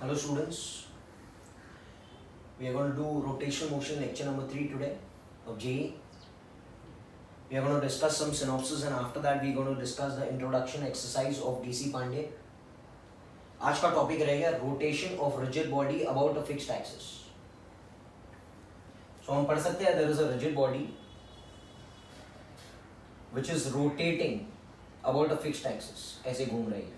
Hello students, we are going to do rotational motion lecture number 3 today of JEE. We are going to discuss some synopsis and after that we are going to discuss the introduction exercise of DC Pandey. आज का topic रहेगा rotation of rigid body about a fixed axis. So हम पढ़ सकते हैं there is a rigid body which is rotating about a fixed axis, ऐसे घूम रही है.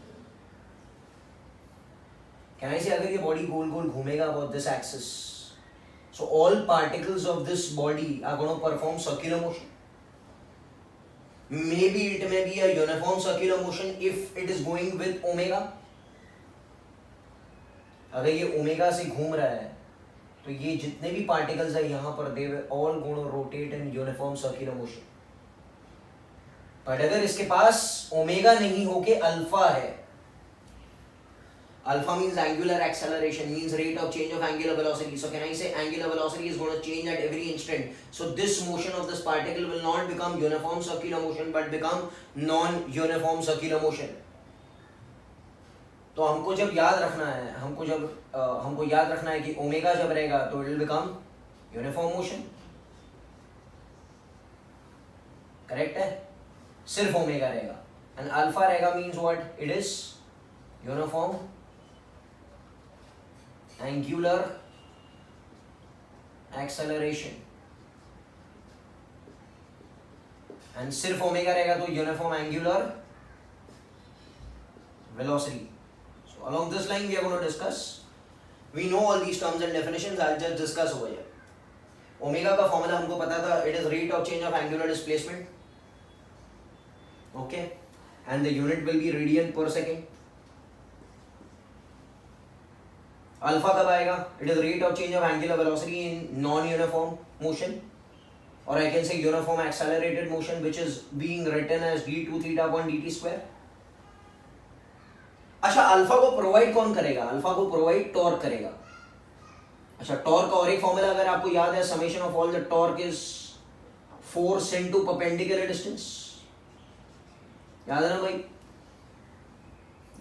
Can I say अगर ये बॉडी गोल गोल घूमेगा about this axis, so all particles of this body are going to perform circular motion. Maybe it may be a uniform circular motion if it is going with omega. अगर ये omega से घूम रहा है तो ये जितने भी पार्टिकल्स है यहाँ पर they will all going to rotate in uniform circular motion. But अगर इसके पास ओमेगा नहीं होके अल्फा है, alpha means angular acceleration, means rate of change of angular velocity. So can I say angular velocity is going to change at every instant. So this motion of this particle will not become uniform circular motion but become non-uniform circular motion. तो हमको जब याद रखना है, हमको याद रखना है कि ओमेगा जब रहेगा तो it will become uniform motion. Correct है? सिर्फ ओमेगा रहेगा. And alpha रहेगा means what? It is uniform angular acceleration. and सिर्फ ओमेगा रहेगा तो uniform angular velocity. So along this line we are going to discuss. We know all these terms and definitions. I'll just discuss over here. Omega का formula हमको पता था, it is rate of change of angular displacement. Okay, and the unit will be radian per second. Alpha कब आएगा? It is rate of change of angular velocity in non uniform motion, और I can say uniform accelerated motion which is being written as d2 theta upon dt square. अच्छा, alpha को provide कौन करेगा? Alpha को provide torque करेगा. अच्छा, torque का और एक फॉर्मूला अगर आपको याद है, summation of all the torque is force into perpendicular distance. याद है ना भाई?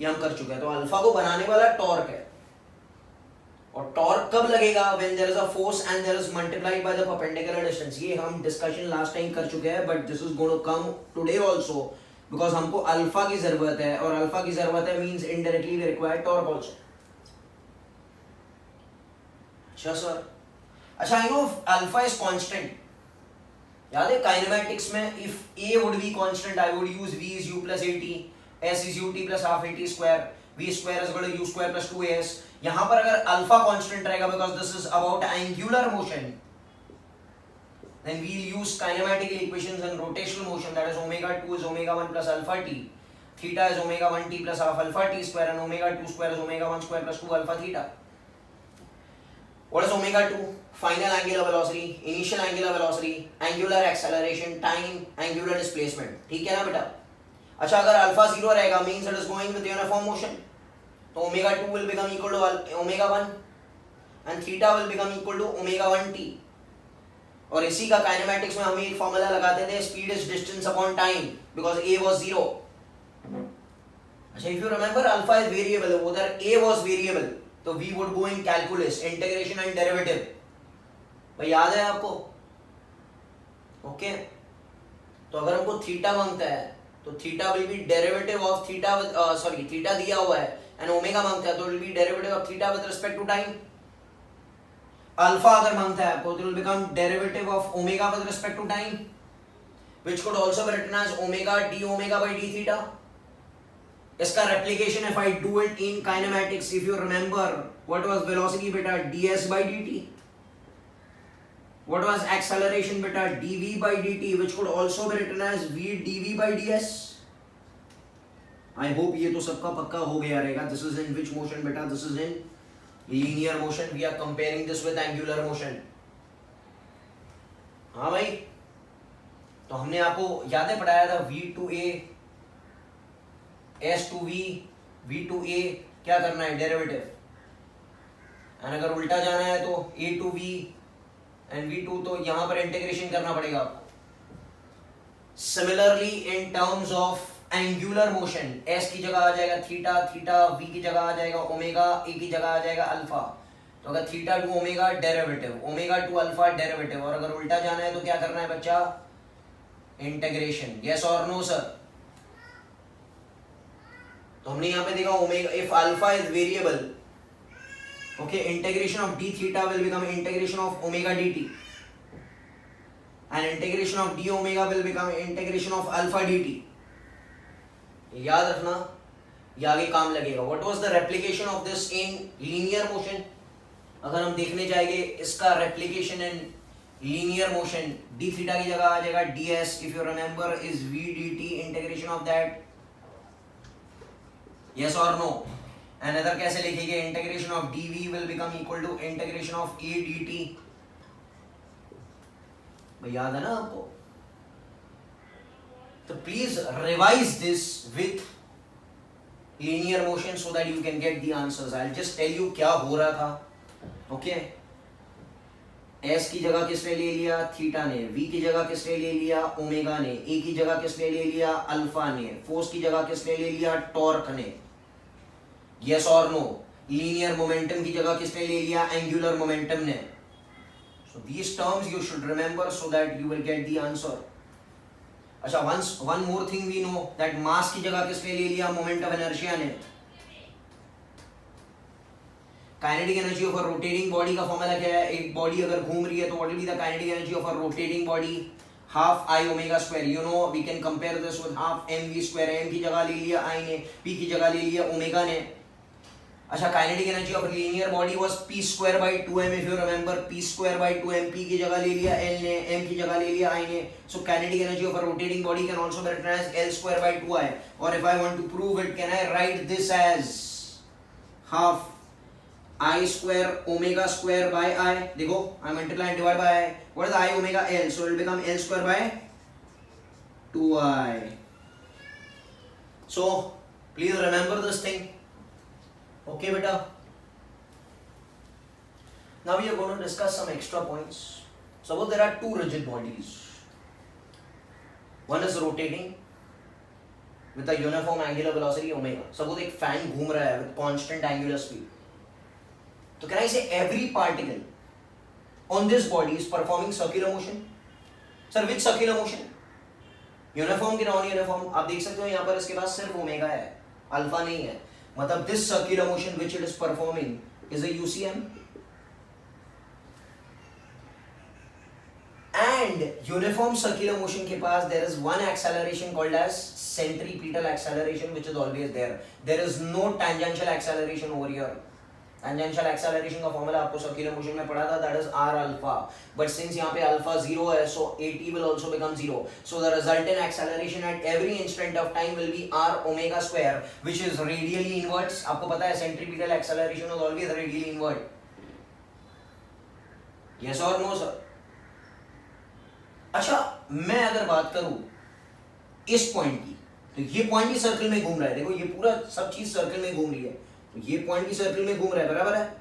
ये हम कर चुके हैं. तो अल्फा को बनाने वाला टॉर्क है, और टॉर्क कब लगेगा? When there is a force and there is multiplied by the perpendicular distance. ये हम डिस्कशन लास्ट टाइम कर चुके हैं, but this is going to come today also because हमको अल्फा की जरूरत है, और अल्फा की जरूरत है means indirectly we require torque also. अच्छा सर, अच्छा I know alpha is constant. याद है काइनेमैटिक्स में if a would be constant I would use v is u plus at, s is ut plus half at square, v square is equal to u square plus 2as. यहां पर अगर alpha constant रहेगा because this is about angular motion, then we'll use kinematic equations in rotational motion, that is omega 2 is omega 1 plus alpha t, theta is omega 1 t plus half alpha t square, and omega 2 square is omega 1 square plus 2 alpha theta. What is omega 2? Final angular velocity, initial angular velocity, angular acceleration, time, angular displacement. ठीक है ना बेटा? अच्छा, अगर alpha 0 रहेगा means it is going with uniform motion, तो omega 2 will become equal to omega 1 and theta will become equal to omega 1 t. और इसी का काइनेमैटिक्स में हम एक फॉर्मूला लगाते थे, speed is distance upon time because a was 0. अच्छा, if you remember alpha is variable, उधर a was वेरिएबल, तो we would go in calculus, integration and derivative. भाई याद है आपको? ओके, तो अगर हमको थीटा मांगता है तो theta will be derivative of theta with theta दिया हुआ है, एंड ओमेगा मांगता है तो will be derivative of theta with respect to time. Alpha अगर मांगता है तो it will become derivative of omega with respect to time, which could also be written as omega d omega by d theta. इसका replication if I do it in kinematics, if you remember what was velocity बेटा? ds by dt. What was acceleration beta? dv by dt, which could also be written as v dv by ds. I hope ये तो सबका पक्का हो गया रहेगा. This is in which motion beta? This is in linear motion. We are comparing this with angular motion. हाँ भाई, तो हमने आपको याद है पढ़ाया था v2a s to v, v2a क्या करना है? डेरिवेटिव. एंड अगर उल्टा जाना है तो a to v and v2, तो यहां पर इंटीग्रेशन करना पड़ेगा आपको. Similarly, in terms of angular motion, S की जगह आ जाएगा थीटा, थीटा वी की जगह आ जाएगा ओमेगा, ए की जगह आ जाएगा अल्फा। तो अगर theta to omega derivative, omega to alpha derivative, और अगर उल्टा जाना है तो क्या करना है बच्चा, इंटीग्रेशन। यस और नो सर? तो हमने यहां पे देखा omega, if alpha is variable, okay, integration of D theta will become integration of omega dt, and integration of d omega will become integration of alpha dt। याद रखना, ये आगे काम लगेगा। What was the replication of this in linear motion? अगर हम देखने जाएंगे इसका replication in linear motion, d theta की जगह आ जाएगा ds, if you remember is v dt, integration of that, yes or no? Another कैसे लिखेंगे, integration of dv will become equal to integration of a dt। याद है ना आपको? तो please revise this with linear motion so that you can get the answers. I will just tell you क्या हो रहा था। ओके, एस की जगह किसने ले लिया, थीटा ने, वी की जगह किसने ले लिया, ओमेगा ने, ए की जगह किसने ले लिया, अल्फा ने, फोर्स की जगह किसने ले लिया, टॉर्क ने। यस और नो? लीनियर मोमेंटम की जगह किसने ले लिया, एंगुलर मोमेंटम ने। So these terms you should remember so that you will get the answer। अच्छा, one more thing we know that mass की जगह किसने ले लिया, मोमेंट ऑफ इनर्शिया ने। Kinetic energy of a rotating body का formula क्या है, एक बॉडी अगर घूम रही है तो what will be the kinetic energy of a rotating body, half I omega square. You know we can compare this with half M V square. M की जगह ले लिया आई ने, पी की जगह ले लिया ओमेगा ने। अच्छा, kinetic energy of linear body was p square by 2m, if you remember, p square by 2m, p की जगह ले लिया l ने, m की जगह ले लिया i ने। So kinetic energy of a rotating body can also be written as l square by 2i, और if I want to prove it can I write this as half i square omega square by i। देखो, I multiply and divide by i, what is i omega l, so it will become l square by 2i। So please remember this thing. Okay, beta. Now we are going to discuss some extra points. Suppose there are two rigid bodies. One is rotating with a uniform angular velocity omega. Suppose एक fan घूम रहा है with constant angular speed. So can I say every particle on this body is performing circular motion? Sir, which circular motion? Uniform की non-uniform? आप देख सकते हो यहाँ पर इसके पास सिर्फ ओमेगा है, अल्फा नहीं है। मतलब this circular motion which it is performing is a UCM, and uniform circular motion के पास there is one acceleration called as centripetal acceleration which is always there. There is no tangential acceleration over here. Tangential acceleration का formula आपको circular motion में पढ़ा था, that is r alpha, but since यहाँ पे alpha 0 है, so at will also become 0, so the resultant acceleration at every instant of time will be r omega square which is radially inwards। आपको पता है centripetal acceleration is always radially inward। yes or no sir? अच्छा, मैं अगर बात करूं इस point की, तो ये पॉइंट भी सर्कल में घूम रहा है। देखो, ये पूरा सब चीज सर्कल में घूम रही है, तो ये पॉइंट भी सर्कल में घूम रहा है, बराबर है।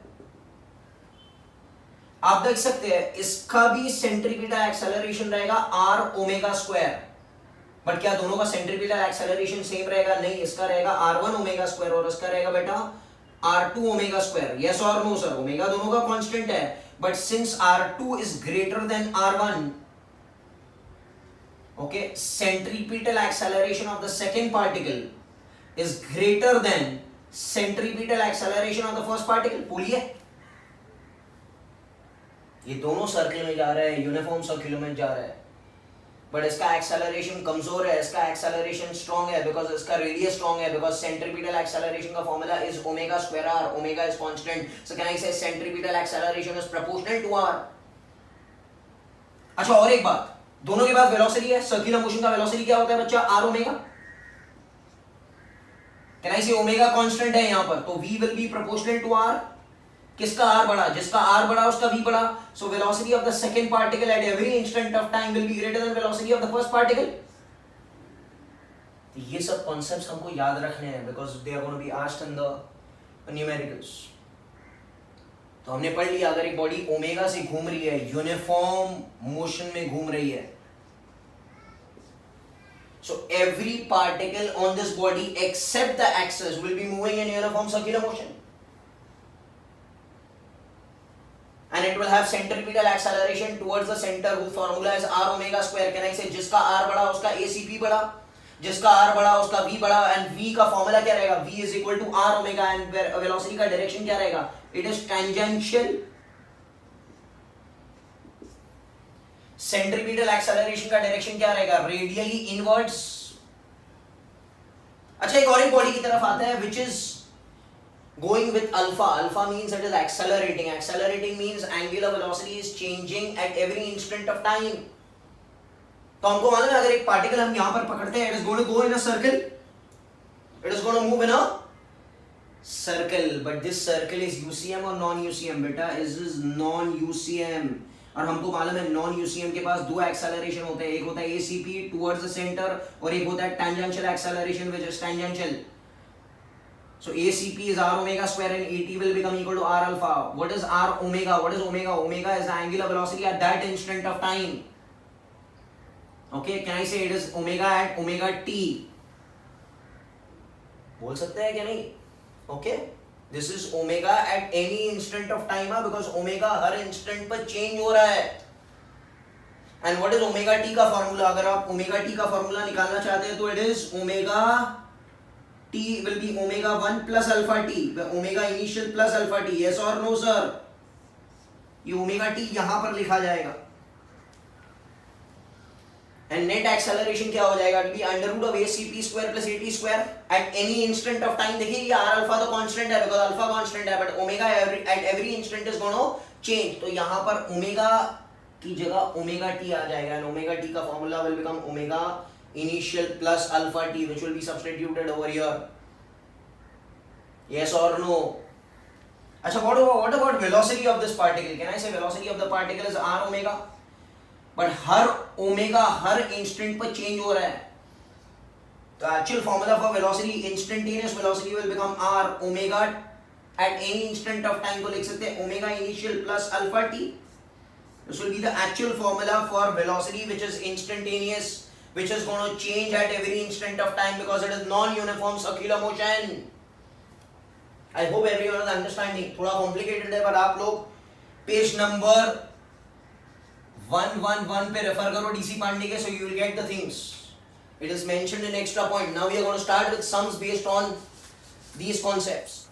आप देख सकते हैं इसका भी सेंट्रीपिटल एक्सेलरेशन रहेगा r ओमेगा स्क्वायर, बट क्या दोनों का सेंट्रीपिटल एक्सेलरेशन सेम रहेगा? नहीं, इसका रहेगा r1 ओमेगा स्क्वायर और इसका रहेगा बेटा r2 ओमेगा स्क्वायर। यस और नो सर? ओमेगा दोनों का कांस्टेंट है, but since r2 is greater than r1, okay, centripetal acceleration of the second particle is greater than centripetal acceleration of the first particle। बोलिए, ये दोनों circle में जा रहे हैं, यूनिफॉर्म सर्किल में जा रहा है, बट इसका एक्सेलरेशन कमजोर है, इसका एक्सेलरेशन स्ट्रांग है बिकॉज इसका रेडियस स्ट्रांग है, बिकॉज सेंट्रीपिटल एक्सेलरेशन का formula is omega square r, omega is constant, so can I say centripetal acceleration is proportional to r। अच्छा, और एक बात, दोनों के पास वेलोसिटी है। सर्कुलर मोशन का वेलोसिटी क्या होता है बच्चा? r omega. कैन आई से ओमेगा कांस्टेंट है यहां पर, तो v will be proportional to r। किसका r बड़ा? जिसका r बड़ा उसका v बड़ा। So velocity of the second particle at every instant of time will be greater than velocity of the first particle. ये सब कॉन्सेप्ट्स हमको याद रखने हैं because they are going to be asked in the numericals. तो हमने पढ़ लिया, अगर एक बॉडी ओमेगा से घूम रही है, यूनिफॉर्म मोशन में घूम रही है, So every particle on this body except the axis will be moving in uniform circular motion. And it will have centripetal acceleration towards the center whose formula is r omega square. Can I say जिसका r बड़ा उसका ACP बड़ा, जिसका r बड़ा उसका v बड़ा, and v का formula क्या रहेगा? v is equal to r omega, and velocity का डायरेक्शन क्या रहेगा? It is tangential. Centripetal acceleration का डायरेक्शन क्या रहेगा? Radially inwards. अच्छा, एक और एक बॉडी की तरफ आता है which is going with alpha. Alpha means it is accelerating. Accelerating means angular velocity is changing at every instant of time. तो हमको मालूम है अगर एक पार्टिकल हम यहां पर पकड़ते हैं, it is going to go in a circle. It is going to move in a circle. But this circle is UCM or non-UCM? बेटा, is this non-UCM. और हमको मालूम है नॉन यूसीएम के पास दो एक्सेलरेशन होते हैं, एक होता है एसीपी टुवर्ड्स द सेंटर और एक होता है tangential acceleration which is tangential. So ACP is r omega square and AT will become equal to r alpha. What is r omega? What is omega? Omega is the angular velocity at that instant of time. Okay, can I say it is omega at omega t? बोल सकते हैं क्या नहीं? Okay, this is omega at any instant of time because omega her instant पर change हो रहा है. And what is omega t का formula? अगर आप omega t का formula निकालना चाहते हैं तो it is omega t will be omega 1 plus alpha t, omega initial plus alpha t. Yes or no sir? ये omega t यहां पर लिखा जाएगा. And net acceleration क्या हो जाएगा? It will be under root of ACP square plus AT square at any instant of time. देखिए ये r alpha तो constant है because alpha constant है, but omega at every instant is going to change. तो यहाँ पर omega की जगह omega t आ जाएगा and omega t का formula will become omega initial plus alpha t which will be substituted over here. Yes or no? अच्छा, what about velocity of this particle? Can I say velocity of the particle is r omega? But her omega her instant पर change हो रहा है. The actual formula for velocity, instantaneous velocity will become r omega at any instant of time. को लिख सकते हैं omega initial plus alpha t. This will be the actual formula for velocity which is instantaneous, which is going to change at every instant of time because it is non-uniform circular motion. I hope everyone is understanding. थोड़ा complicated है पर आप लोग page number 111 पे refer करो DC Pandey के, so you will get the things. It is mentioned in extra point. Now we are going to start with sums based on these concepts.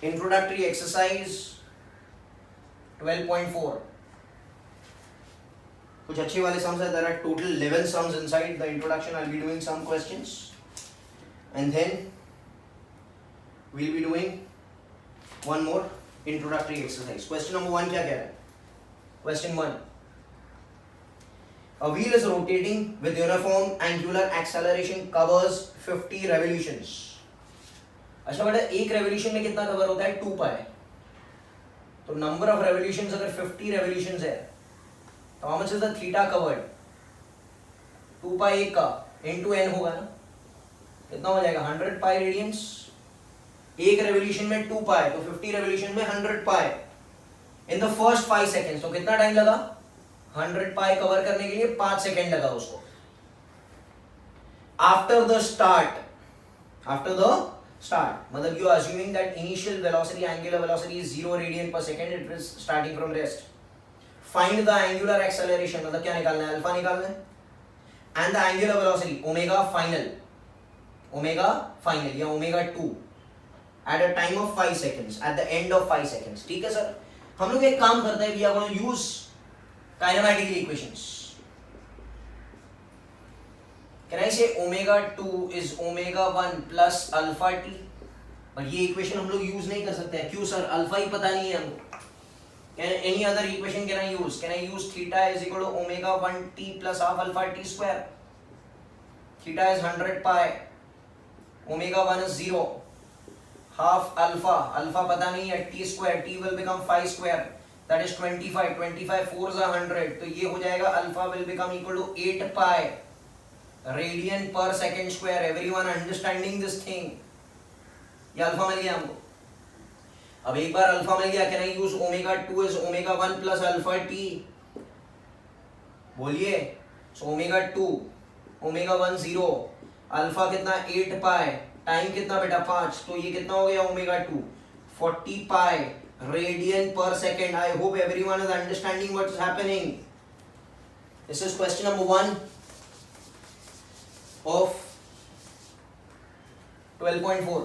Introductory exercise 12.4. कुछ अच्छे वाले sums है. There are total 11 sums inside the introduction. I'll be doing some questions and then we'll be doing one more introductory exercise. Question number 1 क्या कह रहा है? Question 1. A wheel is rotating with uniform angular acceleration covers 50 revolutions. अच्छा बेटा, एक revolution में कितना cover होता है? 2 pi. तो number of revolutions अगर 50 revolutions है तो how much is the theta covered? 2 pi एक का into n होगा ना, कितना हो जाएगा? 100 pi radians. एक revolution में 2 pi तो 50 revolution में 100 pi. In the first 5 seconds तो कितना टाइम लगा? 100 pi कवर करने के लिए 5 सेकेंड लगा उसको. After the start, मतलब you are assuming that initial velocity, angular velocity is 0 radian per second. It is starting from rest. Find the angular acceleration, मतलब क्या निकालना है? अल्फा निकालना है. And the angular velocity, omega final या omega 2 at a time of 5 seconds, at the end of 5 seconds. ठीक है sir? हम लोग एक काम करते हैं, we are going to use kinematical equations. Can I say omega 2 is omega 1 plus alpha t? पर ये equation हम लोग use नहीं कर सकते हैं. क्यों सर? अल्फा ही पता नहीं है हमको. Any other equation can I use? Can I use theta is equal to omega 1 t plus half alpha t square? Theta is 100 pi. Omega 1 is 0. Half alpha पता नहीं है. T square, t will become 5 square. That is 25. 25 4s are 100. तो ये हो जाएगा alpha will become equal to 8 pi radian per second square. Everyone understanding this thing? ये alpha मिल गया हमको. अब एक बार alpha मिल गया, can I use omega 2 is omega 1 plus alpha t? बोलिए. So omega 2 ओमेगा 1 0, अल्फा कितना 8 पाई, टाइम कितना बेटा 5, तो ये कितना हो गया omega 2 40 pi radian per second. I hope everyone is understanding what is happening. This is question number 1 of 12.4.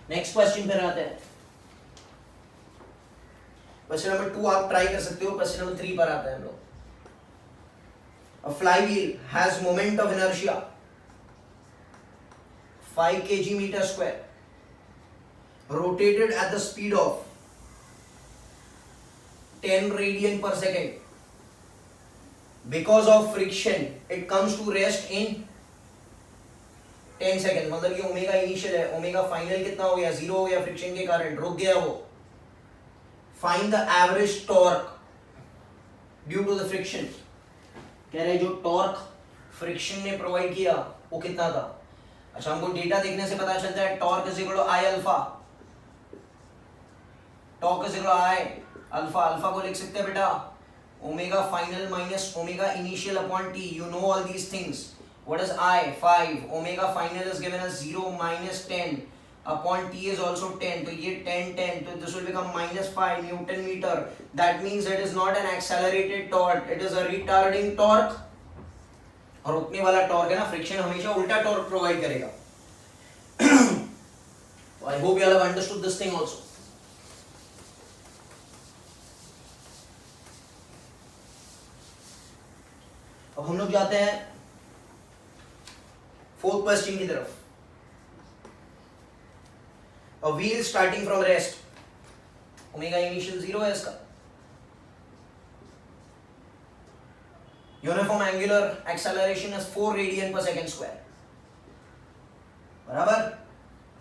Next question पे आते हैं. क्वेश्चन नंबर 2 आप ट्राई कर सकते हो. क्वेश्चन नंबर 3 पर आते हैं हम लोग. A flywheel has moment of inertia 5 kg meter square, rotated at the speed of 10 radian per second. Because of friction, it comes to rest in 10 seconds. मतलब ये ओमेगा इनिशियल है, ओमेगा फाइनल कितना हो गया 0 हो गया, फ्रिक्शन के कारण रुक गया वो. Find the average torque due to the friction. कह रहे जो टॉर्क फ्रिक्शन ने प्रोवाइड किया वो कितना था. अच्छा, हमको डेटा देखने से पता चलता है torque is equal to I alpha. Torque is equal to I alpha. Alpha को लिख सकते हैं बेटा omega final minus omega initial upon T. You know all these things. What is I 5, omega final is given as 0 minus 10 upon t is also 10, तो ये 10 तो this will become -5 Newton meter. That means it is not an accelerated torque, it is a retarding torque. और रुकने वाला torque है ना, friction हमेशा उल्टा टॉर्क प्रोवाइड करेगा. I hope you all have understood this thing also. अब हम लोग जाते हैं 4th क्वेश्चन की तरफ. A wheel starting from rest, omega initial 0 है इसका. Uniform angular acceleration is 4 radian per second square, बराबर,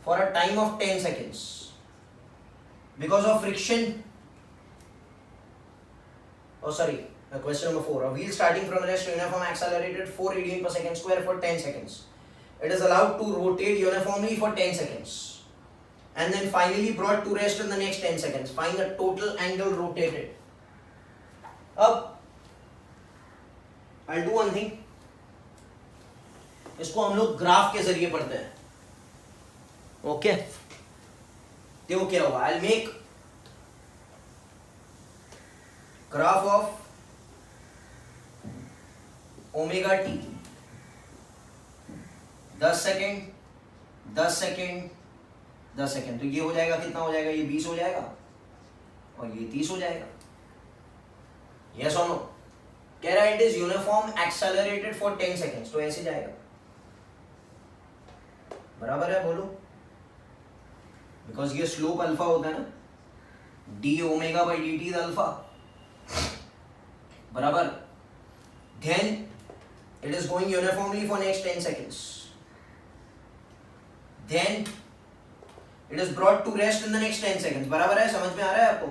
for a time of 10 seconds. Because of friction, oh sorry, question number 4. A wheel starting from rest, uniform accelerated 4 radian per second square for 10 seconds. It is allowed to rotate uniformly for 10 seconds. And then finally brought to rest in the next 10 seconds. Find the total angle rotated. अब I'll do one thing. इसको हम लोग graph के जरिए पढ़ते हैं. Okay, देखो क्या हुआ. I'll make graph of omega t 10 second 10 second 10 second. तो ये हो जाएगा, कितना हो जाएगा, ये 20 हो जाएगा और ये 30 हो जाएगा. यस और नो. कह रहा है it is uniform accelerated for 10 seconds, तो ऐसे जाएगा. बराबर है, बोलो. बिकॉज ये स्लोप अल्फा होता है ना, D omega by D T is alpha, बराबर. Then it is going uniformly for next 10 seconds. Then it is brought to rest in the next 10 seconds. बराबर है, समझ में आ रहा है आपको.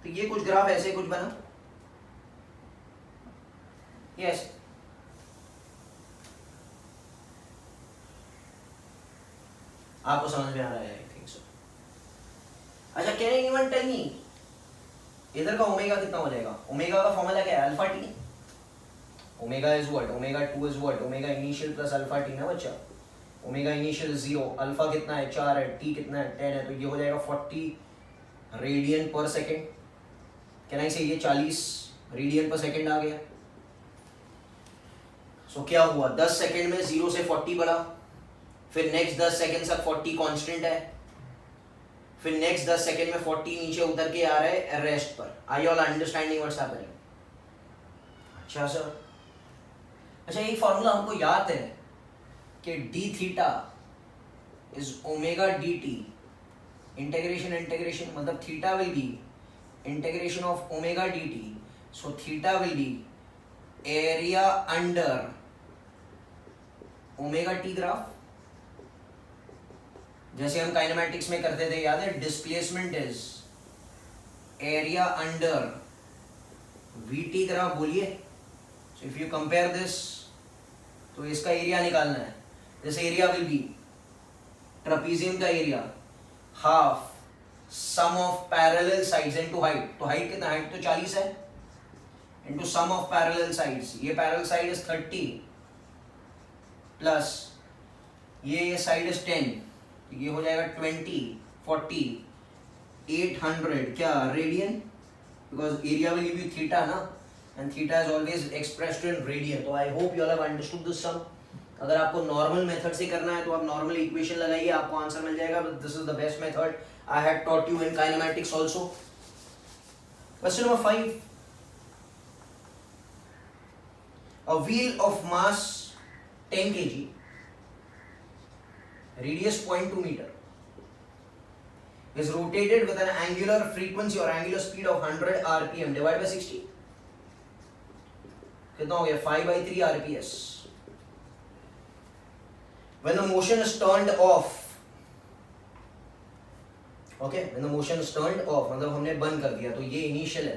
तो ये कुछ ग्राफ ऐसे कुछ बना. यस, आपको समझ में आ रहा है, आई थिंक सो. अच्छा, कैन एनीवन टेल मी इधर का ओमेगा कितना हो जाएगा. ओमेगा का फॉर्मूला क्या है, alpha T. Omega is what, omega 2 is what, omega initial plus alpha T ना बच्चा. ओमेगा इनिशियल 0, अल्फा कितना है 4 है, टी कितना है 10 है, तो ये हो जाएगा 40 radian per second. Can I से ये 40 रेडियन पर सेकेंड आ गया. सो क्या हुआ, 10 सेकेंड में 0 से 40 बढ़ा, फिर नेक्स्ट 10 सेकेंड तक 40 कांस्टेंट है, फिर नेक्स्ट 10 सेकेंड में 40 नीचे उतर के आ रहा है रेस्ट पर. Are you all understanding what's happening. अच्छा सर. अच्छा, ये फॉर्मूला हमको याद है कि D theta is omega D T. Integration मतलब theta will be integration of omega D T. So theta will be area under omega T graph. जैसे हम काइनेमैटिक्स में करते थे, याद है, displacement is area under V T graph. बोलिए. So if you compare this, तो इसका एरिया निकालना है. This area will be trapezium का area half sum of parallel sides into height. तो हाइट कितना, हाइट तो 40 है, into sum of parallel sides. ये parallel side is 30 plus ये side is 10, ये हो जाएगा 20, 40, 800 क्या radian, because area will give you theta ना, and theta is always expressed in radian. तो I hope you all have understood this sum. अगर आपको नॉर्मल मेथड से करना है तो आप नॉर्मल इक्वेशन लगाइए, आपको आंसर मिल जाएगा. But this is the best method I had taught you in kinematics also. Question number 5. A wheel of mass 10 kg, radius 0.2 meter, is rotated with an angular frequency or angular speed of 100 rpm divided by 60. कितना हो गया? 5/3 rps. When the motion is turned off, okay, when the motion is turned off मतलब हमने बंद कर दिया, तो ये इनिशियल है,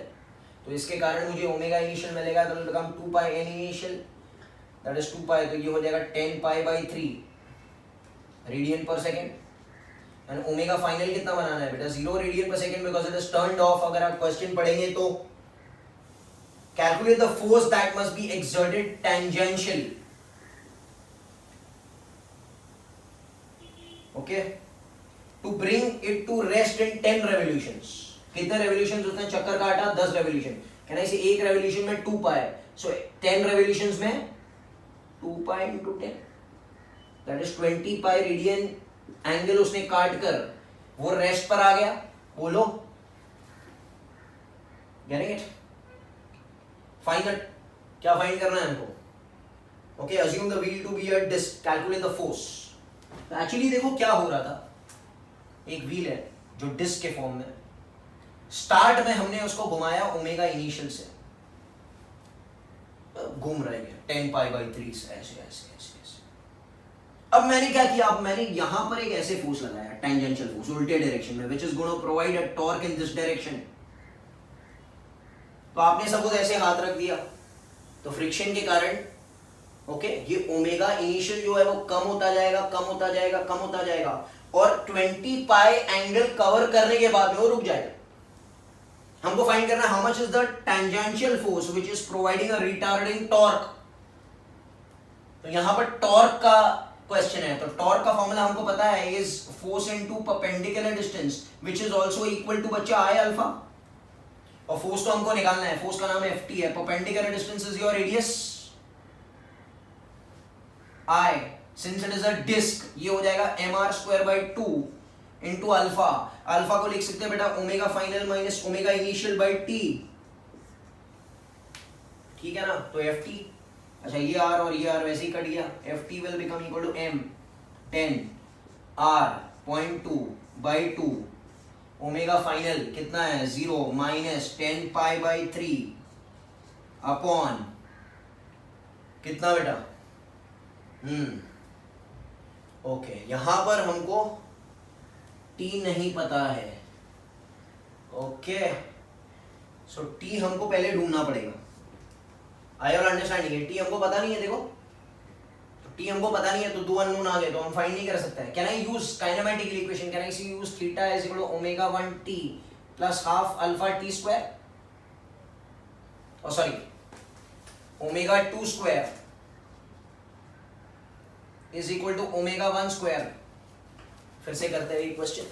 तो इसके कारण मुझे ओमेगा इनिशियल मिलेगा, तो become 2 pi n initial, that is 2 पाई, तो ये हो जाएगा 10 पाई/3 radian per second. And omega final कितना बनाना है बेटा? 0 radian per second, because it is turned of. अगर आप क्वेश्चन पढ़ेंगे तो calculate the force that must be exerted tangentially. Okay, to bring it to rest in 10 revolutions. कितने revolutions उसने चक्कर काटा? 10 revolution. Can I say एक revolution में 2 पाई, so 10 revolutions में 2 पाई into 10, that is 20 pi radian angle उसने काट कर वो रेस्ट पर आ गया. बोलो, getting it? Find that. क्या फाइंड करना है हमको? Okay, assume the wheel to be a disc, calculate the force. Actually देखो क्या हो रहा था, एक व्हील है जो डिस्क के फॉर्म में, स्टार्ट में हमने उसको घुमाया ओमेगा इनिशियल से, घूम रहे हैं 10 पाई/3 से ऐसे ऐसे ऐसे ऐसे. अब मैंने क्या किया? अब मैंने यहां पर एक ऐसे फोर्स लगाया, टेंजेंशियल फोर्स उल्टे डायरेक्शन में, which is going to provide a torque in this direction. तो आपने सब कुछ ऐसे हाथ रख दिया, तो फ्रिक्शन के कारण ओके ये ओमेगा इनिशियल जो है वो कम होता जाएगा, कम होता जाएगा, कम होता जाएगा, और 20 पाई एंगल कवर करने के बाद में वो रुक जाएगा. हमको फाइंड करना है how much is the tangential force which is providing a retarding torque. तो यहां पर टॉर्क का क्वेश्चन है, तो टॉर्क का फॉर्मूला हमको पता है, is force into perpendicular distance which is also equal to बच्चा आई अल्फा. और फोर्स तो हमको निकालना है, फोर्स का नाम एफटी है, perpendicular distance is your radius I, since it is a disk, ये हो जाएगा mr²/2 इंटू अल्फा. अल्फा को लिख सकते हैं बेटा omega final minus omega initial by T. ठीक है ना? तो एफ टी, अच्छा ये आर और ये आर वैसे ही कट गया, F T will become equal to m 10 r 0.2/2 omega final कितना है? 0 माइनस 10 पाई/3 अपॉन कितना बेटा? ओके, यहां पर हमको T नहीं पता है. ओके, सो T हमको पहले ढूंढना पड़ेगा. आई ऑल अंडरस्टैंडिंग है? T हमको पता नहीं है. देखो, तो T हमको पता नहीं है, तो 2 अननोन आ गए, तो हम फाइंड नहीं कर सकते हैं. Can I use kinematical equation? Can I use theta is equal to omega 1t plus half alpha t square, और sorry omega 2 square is equal to omega 1 square. फिर से करते हैं question.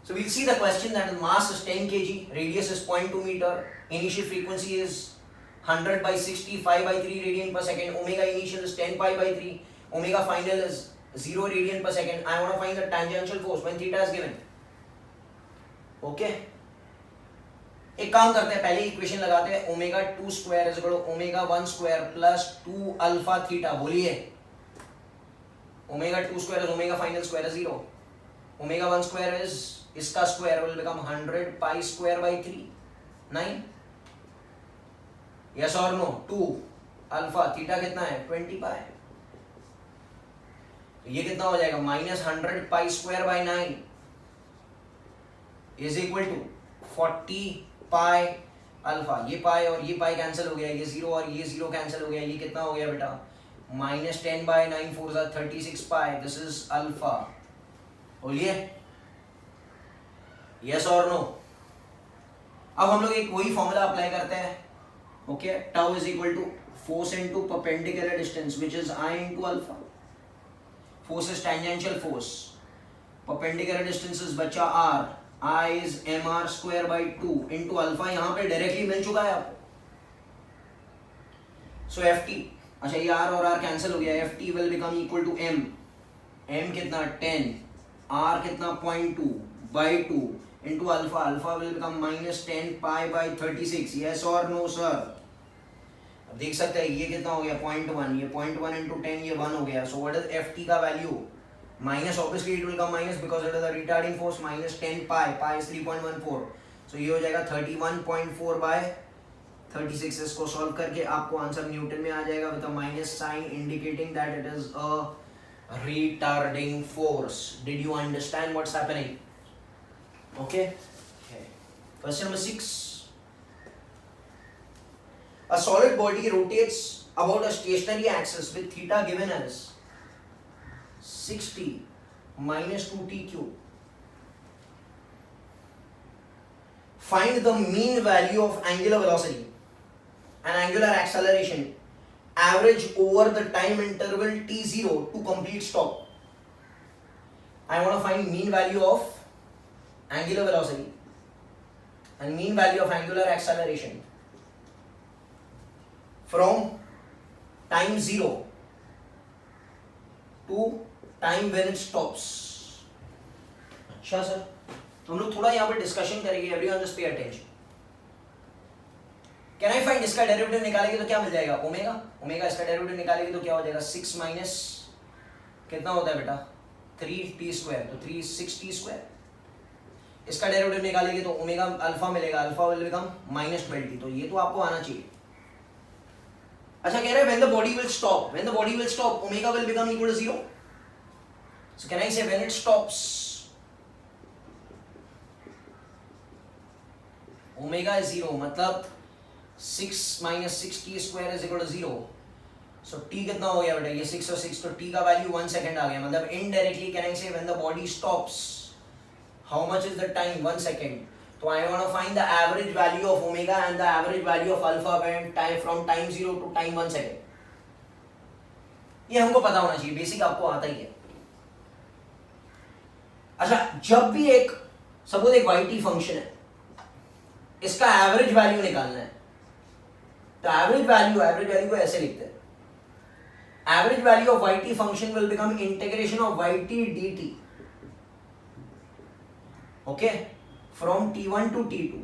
So we'll see the question that the mass is 10 kg, radius is 0.2 meter, initial frequency is 100/60, 5/3 radian per second, omega initial is 10 pi/3, omega final is 0 radian per second. I want to find the tangential force when theta is given. Okay, एक काम करते हैं, पहले equation लगाते हैं. Omega 2 square is equal to omega 1 square plus 2 alpha theta. बोलिए, omega 2 square is omega final square is 0, omega 1 square is इसका square will become 100 pi square by 3, 9. Yes और नो? 2 अल्फा थीटा कितना है? 20 pi. तो ये कितना हो जाएगा? Minus 100 pi square by 9 is equal to 40 pi alpha. ये पाई और ये पाई कैंसिल हो गया, ये 0 और ये 0 कैंसिल हो गया, ये कितना हो गया बेटा? Minus 10 by 9 4 36 pi, this is alpha. बोलिए यस और नो। अब हम लोग एक वही फॉर्मूला अप्लाई करते हैं, okay. Tau is equal to force into perpendicular distance which is I into alpha. Force is tangential force, perpendicular distance is बच्चा R, I is M R square by 2 into alpha. यहां पे directly मिल चुका है आपको। सो F T, अच्छा ये are और are cancel हो गया, F T will become equal to M, M कितना 10, आर कितना 0.2 by 2 into alpha, alpha will become minus 10 pi by 36। Yes और नो सर? अब देख सकते हैं ये कितना हो गया 0.1, ये 0.1 इंटू 10 ये 1 हो गया। So what is F T का value? Minus, obviously it will come minus because it is a retarding force, minus 10 pi, pi is 3.14। So ये हो जाएगा 31.4 बाय 36। इसको सॉल्व करके आपको आंसर न्यूटन में आ जाएगा with a minus sign indicating that it is a retarding force. Did you understand what's happening? Okay. Question number 6. A solid body rotates about a stationary axis with theta given as 60 minus 2t cube. Find the mean value of angular velocity and angular acceleration average over the time interval t0 to complete stop. I want to find mean value of angular velocity and mean value of angular acceleration from time 0 to time when it stops. अच्छा sir, तो हम लोग थोड़ा यहाँ पर discussion करेंगे। Everyone just pay attention. Can I find, इसका derivative निकालेंगे तो क्या मिल जाएगा? ओमेगा। ओमेगा इसका डेरिवेटिव निकालेंगे तो क्या हो जाएगा? 6 माइनस कितना होता है बेटा? 3t स्क्वायर, तो 360 इसका डेरिवेटिव निकालेंगे तो ओमेगा अल्फा मिलेगा, alpha will become minus 12t। तो ये तो आपको आना चाहिए। अच्छा कह रहे हैं when the body will stop, when the body will stop omega will become equal to 0। So can I say when it stops omega is 0, मतलब 6 minus 6t square is equal to 0. So t कितना हो गया बेटा? ये 6 और 6, तो t का value 1 second आ गया। मतलब indirectly can I say when the body stops, how much is the time? 1 second. So I want to find the average value of omega and the average value of alpha when time from time 0 to time 1 second. ये हमको पता होना चाहिए, basic आपको आता ही है। अच्छा जब भी एक सपोज एक yt फंक्शन है, इसका एवरेज वैल्यू निकालना है, तो एवरेज वैल्यू को ऐसे लिखते हैं, average value of yt function will become integration of yt dt, okay, from t1 to t2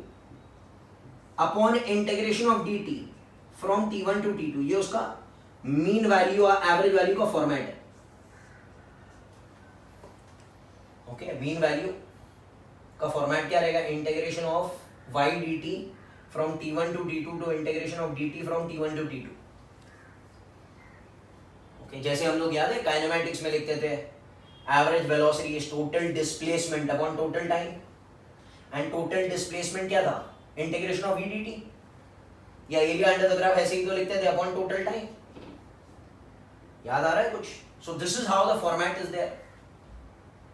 upon integration of dt from t1 to t2। ये उसका मीन वैल्यू और एवरेज वैल्यू का फॉर्मेट है, okay. Mean value का format क्या रहेगा? Integration of y dt from t1 to t2 to integration of dt from t1 to t2। Okay, जैसे हम लोग याद है काइनेमैटिक्स में लिखते थे average velocity is total displacement upon total time, and total displacement क्या था? इंटीग्रेशन ऑफ v dt, या एरिया अंडर द ग्राफ ऐसे ही तो लिखते थे अपॉन टोटल टाइम। याद आ रहा है कुछ? So this is how the format is there.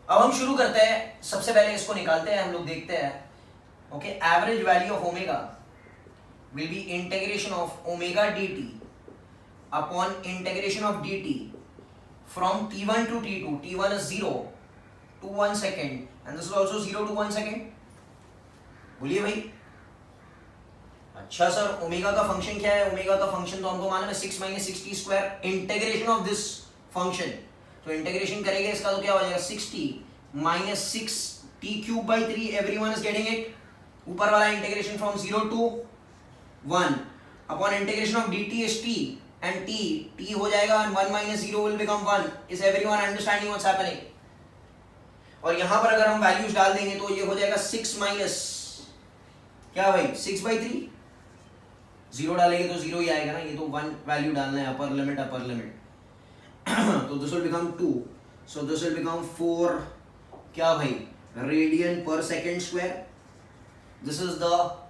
अब हम शुरू करते हैं, सबसे पहले इसको निकालते हैं, हम लोग देखते हैं। Okay, average value of omega will be integration of omega dt upon integration of dt from t1 to t2. t1 is 0 to 1 second and this is also 0 to 1 second. बोलिए भाई। अच्छा सर ओमेगा का function क्या है? Omega का function तो हमको मालूम है 6 minus 6t square, integration of this function, तो इंटीग्रेशन करेंगे इसका तो क्या हो जाएगा? 60 minus 6t cube by 3। Everyone is getting it? ऊपर वाला integration from 0 to 1 upon integration of dt is t and t हो जाएगा and 1 minus 0 will become 1। Is everyone understanding what's happening? और यहां पर अगर हम वैल्यूज डाल देंगे तो ये हो जाएगा 6 माइनस क्या भाई 6 by 3। 0 डालेंगे तो 0 ही आएगा ना, ये तो 1 वैल्यू डालना है, अपर लिमिट तो this will become 2, so this will become 4 क्या भाई radian per second square. This is the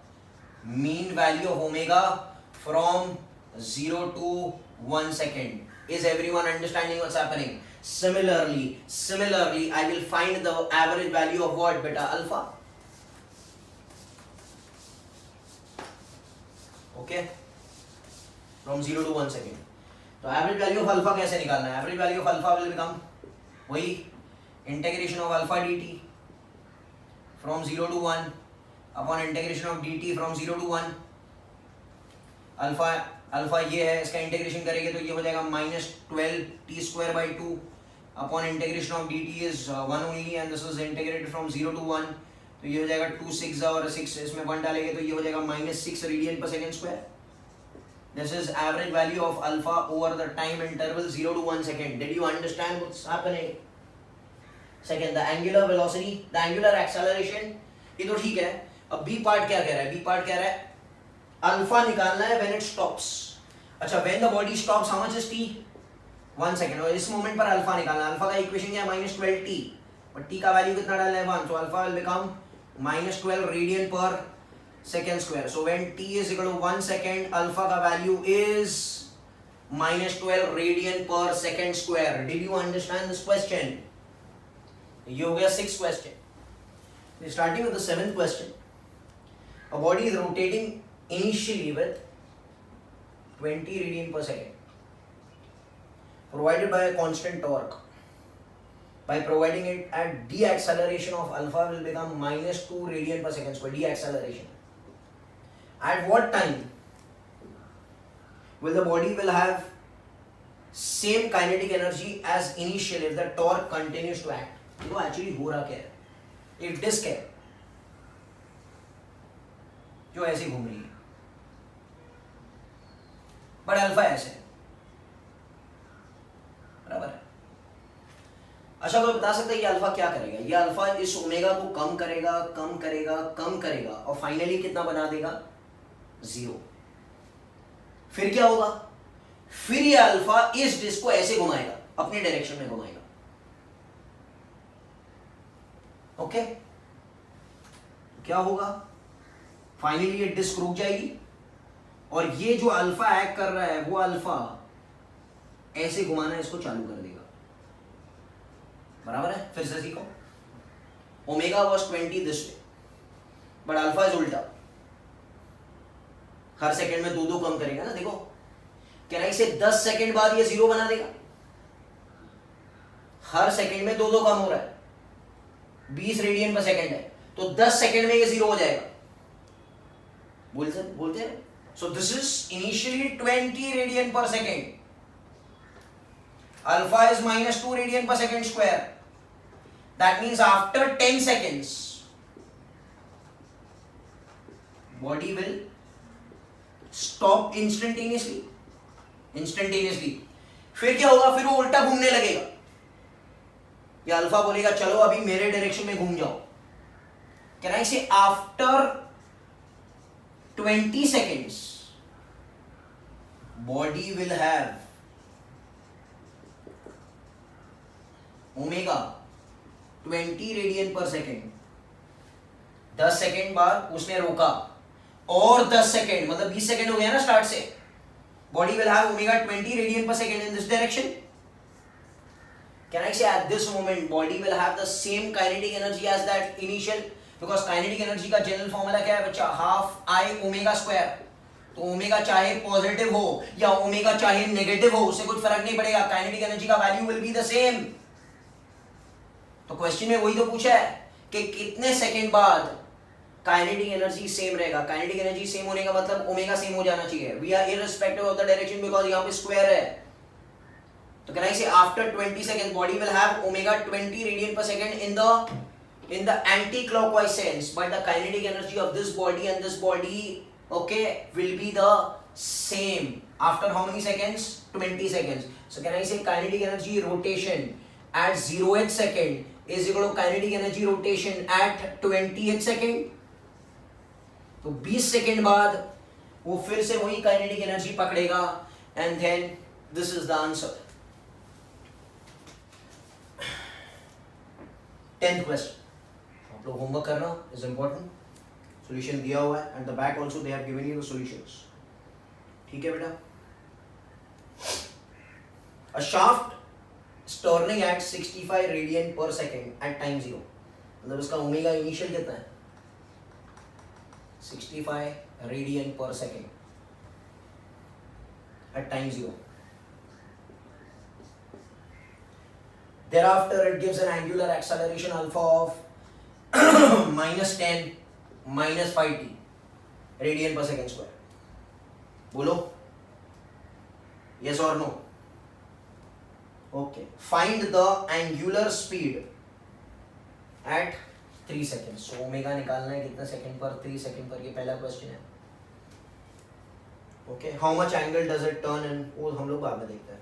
mean value of omega from 0 to 1 second। Is everyone understanding what's happening? Similarly, I will find the average value of what? Beta alpha. Okay? From 0 to 1 second. तो average value of alpha कैसे निकालना है? Average value of alpha will become वही integration of alpha dt from 0 to 1 upon integration of dt from 0 to 1. Alpha ये है, इसका integration करेंगे तो ये हो जाएगा -12t²/2 upon integration of dt is 1 only and this is integrated from 0 to 1, तो ये हो जाएगा 2 6 और 6 इसमें 1 डालेंगे तो ये हो जाएगा -6 radian per second square. This is average value of alpha over the time interval 0 to 1 second. Did you understand what's happening? Second, the angular velocity, the angular acceleration, ये तो ठीक है. अब B part क्या कह रहा है? B part कह रहा है अल्फा निकालना है when it stops. अच्छा, when the body stops, how much is t? 1 second. और इस मोमेंट पर अल्फा निकालना है. अल्फा का इक्वेशन क्या है? -12t. और t का वैल्यू कितना डालना है? 1. So alpha will become -12 radian per second square. So when t is equal to 1 second, alpha ka value is -12 radian per second square. Did you understand this question? ये हो गया 6th question. Starting with the 7th question. A body is rotating initially with 20 radian per second, provided by a constant torque. By providing it at deceleration of alpha will become -2 radian per second square. Deceleration. At what time will the body will have same kinetic energy as initial if the torque continues to act? देखो actually हो रहा क्या है? एक disc है जो ऐसे घूम रही है, बट अल्फा ऐसे है, बराबर है. अच्छा, कोई बता सकता है ये अल्फा क्या करेगा? ये अल्फा इस ओमेगा को कम करेगा, कम करेगा, कम करेगा और फाइनली कितना बना देगा? 0. फिर क्या होगा? फिर ये अल्फा इस डिस्क को ऐसे घुमाएगा, अपने डायरेक्शन में घुमाएगा. ओके, क्या होगा? फाइनली ये डिस्क रुक जाएगी और ये जो अल्फा एक्ट कर रहा है वो अल्फा ऐसे घुमाना इसको चालू कर देगा. बराबर है? फिर से सीखो. Omega was 20 this way, but alpha is उल्टा. हर सेकंड में 2 कम करेगा ना. देखो क्या ना, इसे 10 सेकंड बाद ये 0 बना देगा. हर सेकंड में 2 कम हो रहा है, 20 रेडियन पर सेकंड है, तो 10 सेकंड में ये 0 हो जाएगा. बोलते हैं. So this is initially 20 radian per second. Alpha is -2 radian per second square. That means after 10 seconds, body will stop instantaneously. फिर क्या होगा? फिर वो उल्टा घूमने लगेगा. ये अल्फा बोलेगा चलो अभी मेरे डायरेक्शन में घूम जाओ. Can I say after 20 seconds, body will have omega 20 radian per second. 10 second बाद उसने रोका और 10 सेकेंड मतलब 20 सेकेंड हो गया ना स्टार्ट से. Body will have omega 20 radian per second in this direction. Can I say at this moment body will have the same kinetic energy as that initial, because kinetic energy का general formula क्या है बच्चा? Half I omega square. तो omega चाहे positive हो या omega चाहे negative हो, उससे कुछ फर्क नहीं पड़ेगा. काइनेटिक एनर्जी का value will be the same. तो क्वेश्चन में वही तो पूछा है कि कितने सेकंड बाद काइनेटिक एनर्जी सेम रहेगा. काइनेटिक एनर्जी सेम होने का मतलब ओमेगा सेम हो जाना चाहिए. We are irrespective of the direction because यहां पे स्क्वायर है. तो can I say after 20 second body will have omega 20 radian per second in the anti-clockwise sense, but the kinetic energy of this body and this body, okay, will be the same after how many seconds? 20 seconds. So can I say kinetic energy rotation at 0th second is equal to kinetic energy rotation at 20th second. तो 20 second बाद वो फिर से वही kinetic energy पकड़ेगा and then this is the answer. 10th question आप लोग homework करना इज इंपॉर्टेंट. सॉल्यूशन दिया हुआ है and the back also they have given you the solutions. ठीक है बेटा. A shaft turning at 65 radian per second at time 0, मतलब उसका ओमेगा इनिशियल कितना है 65 radian per second at time 0. Thereafter it gives an angular acceleration alpha of -10 -5t radian per second square. बोलो yes or no. Okay, find the angular speed at 3 seconds. So omega निकालना है कितना second पर 3 second पर, ये पहला question है. Okay, how much angle does it turn in, वो हम लोग बाद में देखते हैं.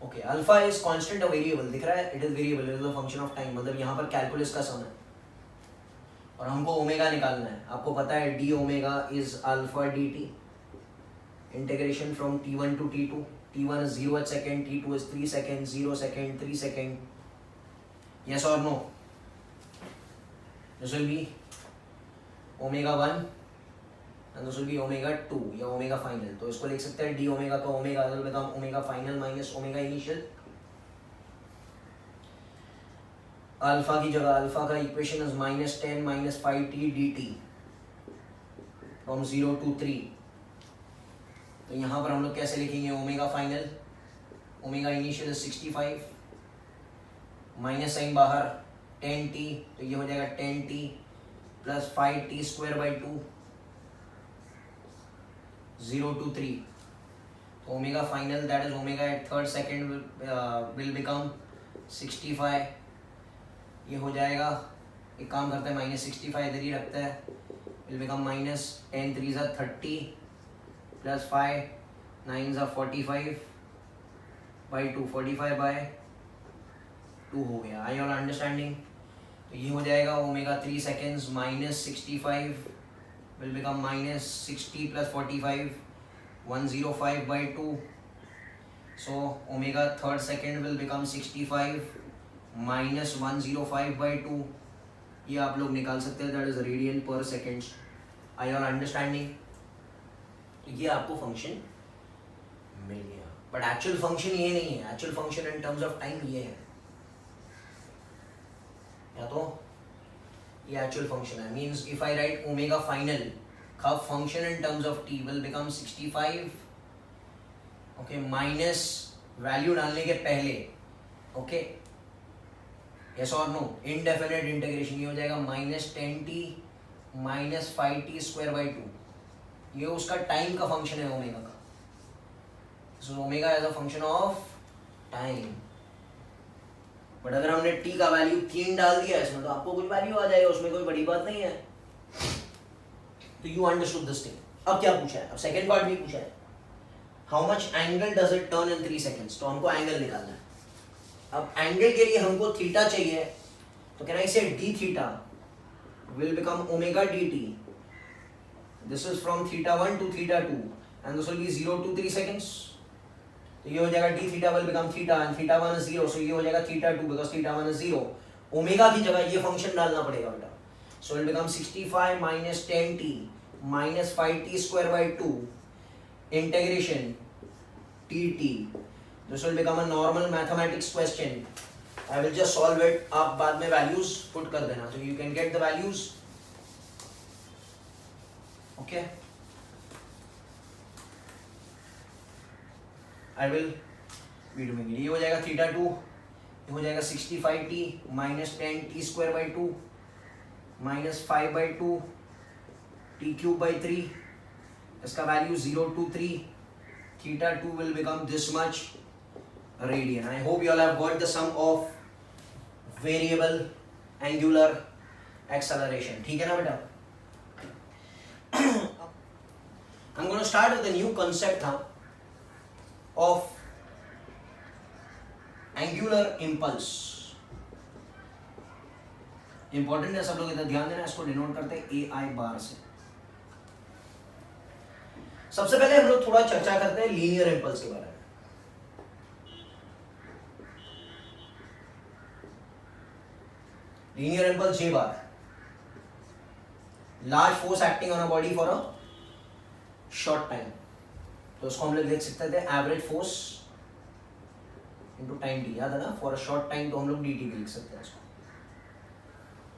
ओके, अल्फा इज कांस्टेंट और वेरिएबल दिख रहा है, it is variable, it is a function of time, मतलब यहाँ पर कैलकुलस का सम है और हमको ओमेगा निकालना है. आपको पता है D omega is alpha D T, integration from t1 to t2. t1 is 0 at second, t2 is 3 seconds, 0 second, 3 second. Yes or no? This will be omega 1 and this will be omega 2 या omega final. तो इसको लिख सकते हैं d omega का omega will become omega final minus omega initial. Alpha की जगह alpha का equation is -10 -5t dt from 0 to 3. तो यहाँ पर हम लोग कैसे लिखेंगे omega final, omega initial 65, minus sign बाहर 10t, तो ये हो जाएगा 10t plus 5t square by 2, 0 to 3. तो omega final that is omega eight third second will become 65. ये हो जाएगा, एक काम करते हैं -65 इधर ही रखते हैं, विल बिकम -10 3 ज़ा 30 प्लस 5 9 ज़ा 45 बाई 2, 45 बाय 2 हो गया. आई ऑल अंडरस्टैंडिंग. तो ये हो जाएगा omega 3 seconds -65 will become -60 plus 45 105 by 2. So omega third second will become 65 minus 105 by 2. ये आप लोग निकाल सकते हैं, that is radian per second. I all understanding. तो ये आपको फंक्शन मिल गया, बट एक्चुअल फंक्शन ये नहीं है. Actual function in terms of time ये है, या तो ये एक्चुअल फंक्शन है. Means if I write omega final का function in terms of T will become 65, okay, minus value डालने के पहले, ओके, यस और नो, इनडेफिनेट इंटीग्रेशन, ये हो जाएगा -10t minus 5t square by 2. ये उसका टाइम का फंक्शन है ओमेगा का. So omega as a function of time. But अगर हमने t का वैल्यू 3 डाल दिया इसमें, तो आपको कुछ वैल्यू आ जाएगा, उसमें कोई बड़ी बात नहीं है. तो यू अंडरस्टूड दिस थिंग. अब क्या पूछा है, अब सेकेंड पार्ट भी पूछा है, how much angle does it turn in 3 seconds. तो हमको एंगल निकालना है. अब एंगल के लिए हमको थीटा चाहिए, तो कैन आई से D theta will become omega D T. This is from theta 1 to theta 2 and this will be 0 to 3 seconds. तो ये हो जाएगा D theta will become theta and theta 1 is 0, सो ये हो जाएगा theta 2 because theta 1 is 0. Omega की जगह ये फंक्शन डालना पड़ेगा बेटा. So will become 65 minus 10t minus 5t square by 2 integration dt. This will become a normal mathematics question. I will just solve it. आप बाद में values put कर देना, so you can get the values. Okay. I will be doing it. ये हो जाएगा theta 2, ये हो जाएगा 65t minus 10t square by 2 minus 5 by 2 t cube by 3. इसका value 0 to 3. Theta 2 will become this much radian. I hope you all have got the sum of variable angular acceleration. ठीक है ना बेटा? I'm going to start with a new concept of angular impulse. Important है, सब लोग इधर ध्यान देना. इसको डिनोट करते हैं AI बार से. सबसे पहले हम लोग थोड़ा चर्चा करते हैं लीनियर इंपल्स के बारे में. लीनियर इंपल्स ये बात, large force acting on a body for a short time. तो उसको हम लोग लिख सकते थे average force into time T, याद है ना, फॉर अ शॉर्ट टाइम तो हम लोग dt भी लिख सकते हैं इसको,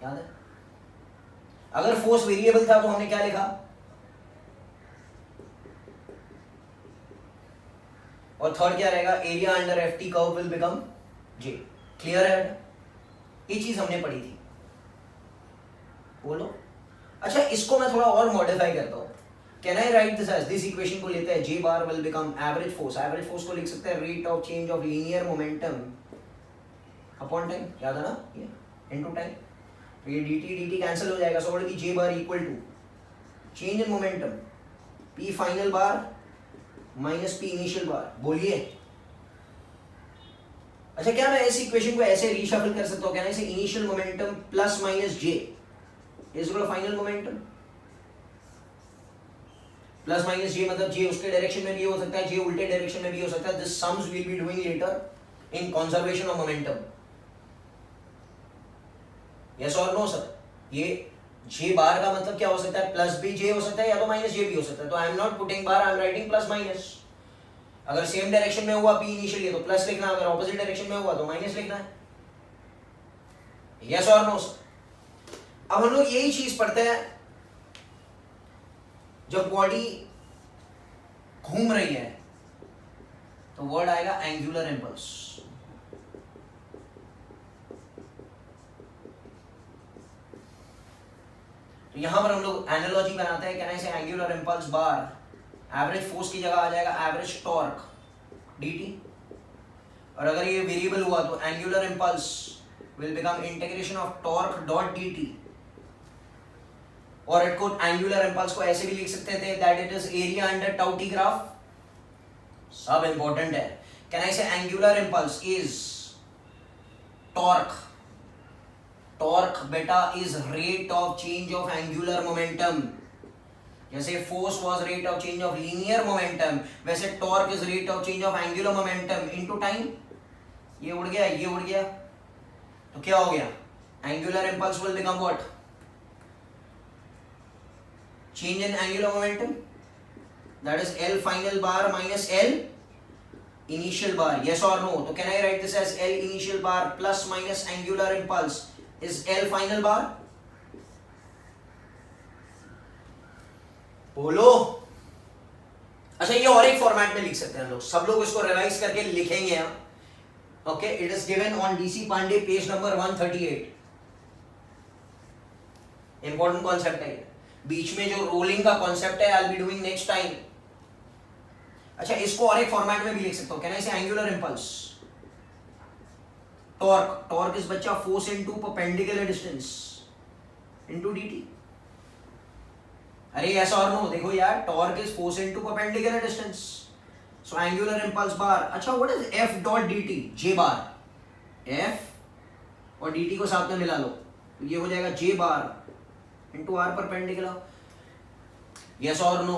याद है। अगर फोर्स वेरिएबल था तो हमने क्या लिखा, और थर्ड क्या रहेगा, area under F T curve will become J. Clear है, ये चीज हमने पढ़ी थी, बोलो। अच्छा, इसको मैं थोड़ा और मॉडिफाई करता हूं। Can I write this as, this equation को लेते हैं, J bar will become average force, average force को लिख सकते हैं rate of change of linear momentum upon time, याद है ना, ये इनटू टाइम। तो ये dt dt कैंसिल हो जाएगा, so what is J bar equal to change in momentum p final bar minus p initial bar. बोलिए। अच्छा, क्या मैं इस इक्वेशन को ऐसे रीशफल कर सकता हूं, क्या ऐसे initial momentum plus minus J is equal to final momentum, plus minus J मतलब जे उसके डायरेक्शन में भी हो सकता है, जे उल्टे डायरेक्शन में भी हो सकता है। This sums will be doing later in conservation of momentum. Yes और नो सर? ये जे बार का मतलब क्या हो सकता है, प्लस भी जे हो सकता है या तो माइनस जे भी हो सकता है। तो I am not putting bar, I am writing plus minus. अगर सेम डायरेक्शन में हुआ पी इनिशियली तो प्लस लिखना, अगर ऑपोजिट डायरेक्शन में हुआ तो माइनस लिखना है। यस और नो सर? अब हम लोग यही चीज पढ़ते हैं जब बॉडी घूम रही है तो वर्ड आएगा एंगुलर इंपल्स। तो यहां पर हम लोग एनालॉजी बनाते हैं, कहना से एंगुलर इंपल्स बार एवरेज फोर्स की जगह आ जाएगा एवरेज टॉर्क dt, और अगर ये वेरिएबल हुआ तो angular impulse will become integration of torque dot dt, और इट को एंगुलर इंपल्स को ऐसे भी लिख सकते थे that it is area under tau T graph. सब इंपॉर्टेंट है। Can I say angular impulse is torque, torque बेटा is rate of change of angular momentum. जैसे force was rate of change of linear momentum, वैसे torque is rate of change of angular momentum into time. ये उड़ गया, ये उड़ गया, तो क्या हो गया, angular impulse will become what, change in angular momentum, that is L final bar minus L initial bar. Yes or no? So can I write this as L initial bar plus minus angular impulse is L final bar? बोलो। अच्छा, ये और एक format में लिख सकते हैं लोग, सब लोग इसको रिवाइज करके लिखेंगे हम। Okay, it is given on DC Pandey page number 138। Important concept है, बीच में जो रोलिंग का कॉन्सेप्ट है, I will be doing next time. अच्छा, इसको और एक फॉर्मेट में भी लिख सकता हूं, कहना इसे angular impulse torque, torque is बच्चा force into perpendicular distance into dt। अरे ऐसा और नो, देखो यार, torque is force into perpendicular distance, so angular impulse bar. अच्छा, what is f dot dt, J bar, f और dt को साथ में मिला लो तो ये हो जाएगा J bar into R perpendicular. Yes और नो?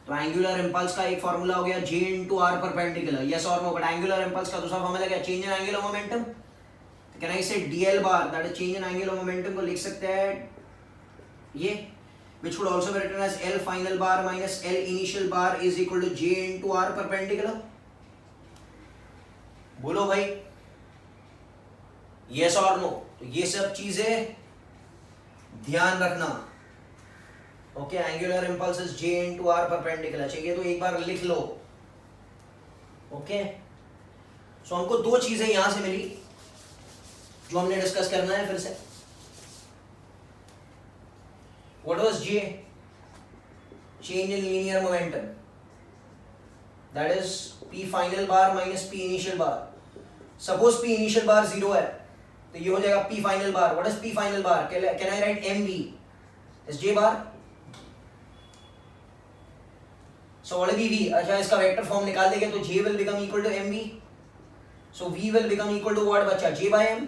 तो एंगुलर इंपल्स का एक फॉर्मूला हो गया J into R perpendicular. Yes और नो? बट एंगुलर इंपल्स का दूसरा फॉर्मूला क्या, चेंज इन एंगुलर मोमेंटम। तो can I say dl bar, that is change in angular momentum, को लिख सकते हैं ये, which would also be written as L final bar minus L initial bar is equal to J into R perpendicular. बोलो भाई, yes or no? तो ये सब चीजें ध्यान रखना। Okay, angular impulse is J into R perpendicular, चाहिए तो एक बार लिख लो। ओके, सो हमको दो चीजें यहां से मिली जो हमने डिस्कस करना है फिर से। What was J? Change in linear momentum. That is P final bar minus P initial bar. Suppose P initial bar 0 है, तो ये हो जाएगा P final bar. What is P final bar? Can I write MV? Is J bar? So what will be V? अच्छा, इसका vector form निकाल देंगे तो J will become equal to MV. So V will become equal to what बच्चा? J by M.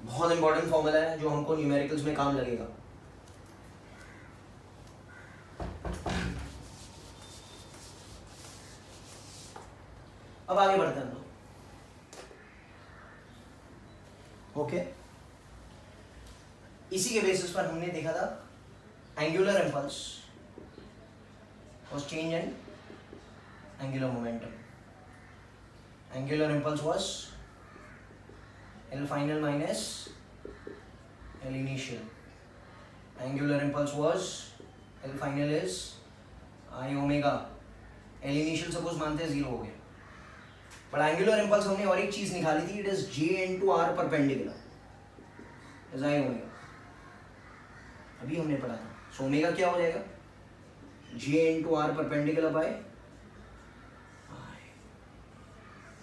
बहुत important formula है जो हमको न्यूमेरिकल्स में काम लगेगा। अब आगे बढ़ते हैं तो ओके, इसी के बेसिस पर हमने देखा था angular impulse was change in angular momentum. Angular impulse was L final minus L initial. Angular impulse was L final is I omega. L initial suppose मानते हैं 0 हो गया, बट एंगुलर इम्पल्स हमने और एक चीज निकाली थी, it is J into R perpendicular is I omega, अभी हमने पढ़ा था. सो ओमेगा क्या हो जाएगा, J into R perpendicular by I.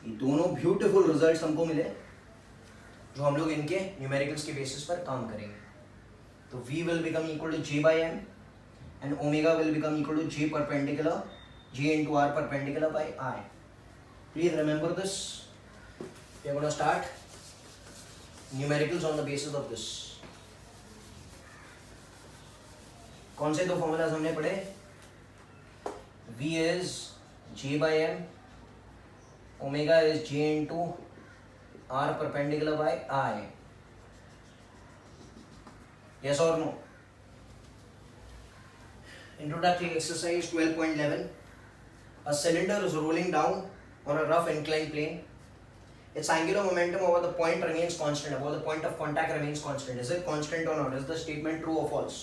ये दोनों ब्यूटीफुल रिजल्ट्स हमको मिले जो हम लोग इनके न्यूमेरिकल्स के बेसिस पर काम करेंगे. तो V will become equal to J by M and omega will become equal to J perpendicular, J into R perpendicular by I. Please remember this. We are going to start numericals on the basis of this. कौन से दो formulas हमने पढ़े, V is J by M, omega is J into R perpendicular by I. Yes or no? Introductory exercise 12.11. A cylinder is rolling down on a rough inclined plane. Its angular momentum over the point remains constant, over the point of contact remains constant. Is it constant or not? Is the statement true or false?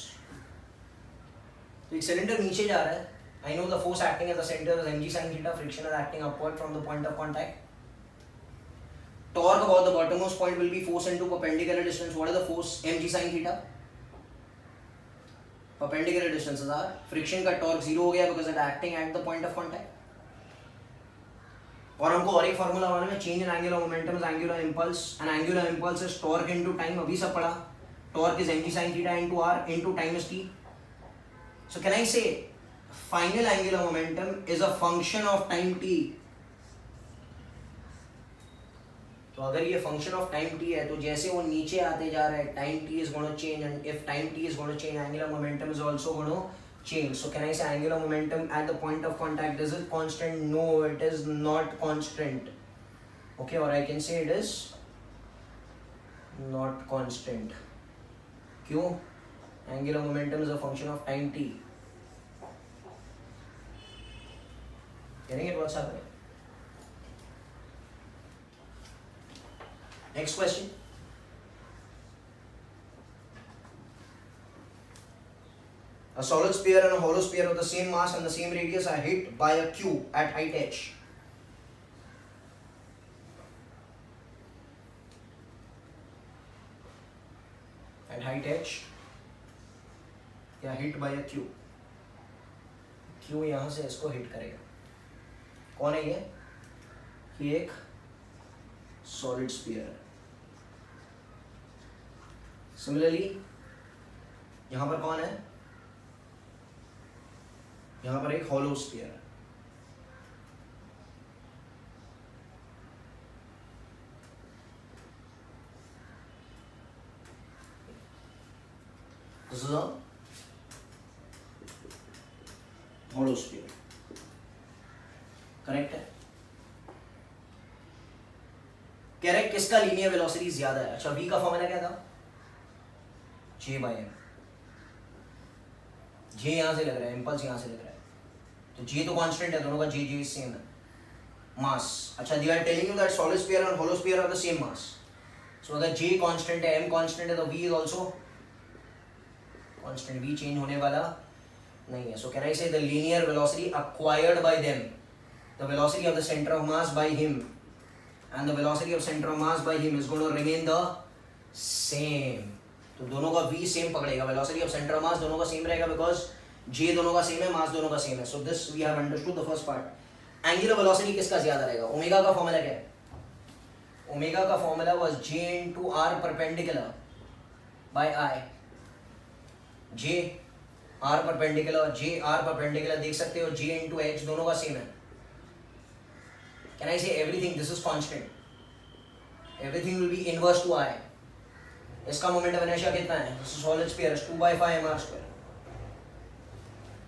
तो एक cylinder नीचे जा रहा है. I know the force acting at the center is mg sin theta. Friction is acting upward from the point of contact. Torque about the bottommost point will be force into perpendicular distance. What is the force? mg sin theta. Perpendicular distances are friction का torque 0 हो गया because it acting at the point of contact. और हमको और एक formula मालूम है, change in angular momentum is angular impulse and angular impulse is torque into time. अभी सब पढ़ा, torque is mg sin theta into r into time is t. So can I say final angular momentum is a function of time t? तो अगर ये function of time t है तो जैसे वो नीचे आते जा रहा है, time t is going to change, and if time t is going to change, angular momentum is also going to change. So can I say angular momentum at the point of contact, is it constant? No, it is not constant. Okay, or I can say it is not constant. क्यों? Angular momentum is a function of time t. Getting it? What's happening? Next question. A solid sphere and a hollow sphere of the same mass and the same radius are hit by a cube at height h. At height h, they are hit by a cube. Q यहाँ से इसको hit करेगा. कौन है ये? ये एक solid sphere है. सिमिलरली यहाँ पर कौन है? यहाँ पर एक हॉलो स्फीयर है. This is a hollow sphere. Correct है. करेक्ट. किसका लीनियर वेलोसिटी ज्यादा है? अच्छा, v का फॉर्मूला क्या था? J by M. J यहां से लग रहा है, इम्पल्स यहां से लग रहा है, तो J तो कांस्टेंट है, दोनों का J सेम है. मास, अच्छा, they are telling you that solid sphere and hollow sphere are the same mass. So अगर J कांस्टेंट है, M कांस्टेंट है, तो V is also constant. V change होने वाला नहीं है. So can I say the linear velocity acquired by them, the velocity of the center of mass by him and the velocity of center of mass by him is going to remain the same. तो दोनों का v same पकड़ेगा, velocity of center of mass दोनों का same रहेगा because j दोनों का same है, mass दोनों का सेम है. So this we have understood the first part. Angular velocity किसका ज्यादा रहेगा? ओमेगा का फॉर्मूला क्या है? ओमेगा का formula was j into r perpendicular by I. j r perpendicular देख सकते हो, j into h दोनों का सेम है. Can I say everything? This is constant. Everything will be inverse to I. इसका मोमेंट ऑफ इनर्शिया कितना है? This is solid sphere is 2/5 mr square.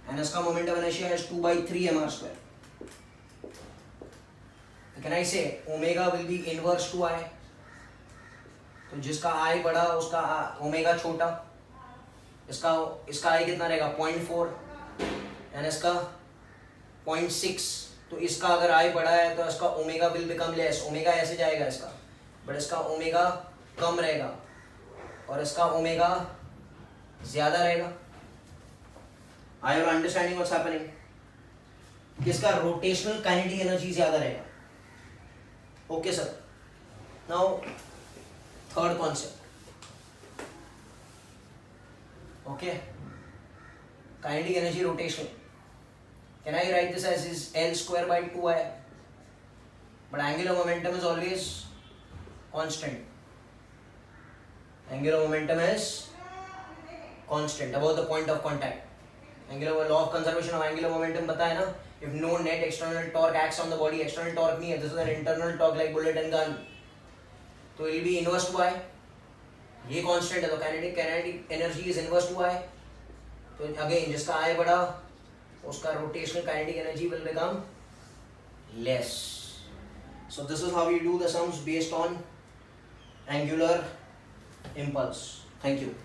And इसका moment of inertia is 2/3 mr square. So can I say omega will be inverse to I? तो जिसका I बड़ा उसका omega छोटा. इसका I कितना रहेगा? 0.4 and इसका 0.6. तो तो इसका अगर आई बढ़ा है तो इसका omega will become less, omega ऐसे जाएगा इसका, बट इसका ओमेगा कम रहेगा और इसका ओमेगा ज्यादा रहेगा। I am understanding what's happening? किसका रोटेशनल काइनेटिक एनर्जी ज्यादा रहेगा। Okay sir, now third concept, okay, kinetic energy rotation. Can I write this as is L square by 2I? But angular momentum is always constant. Angular momentum is constant above the point of contact. Angular law of conservation of angular momentum पता है ना? If no net external torque acts on the body, external torque नहीं है, this is an internal torque like bullet and gun. तो it will be inverse to I. ये constant है तो kinetic energy is inverse to I. तो again जिसका I बढ़ा उसका rotational kinetic energy will become less. So this is how we do the sums based on angular impulse. Thank you.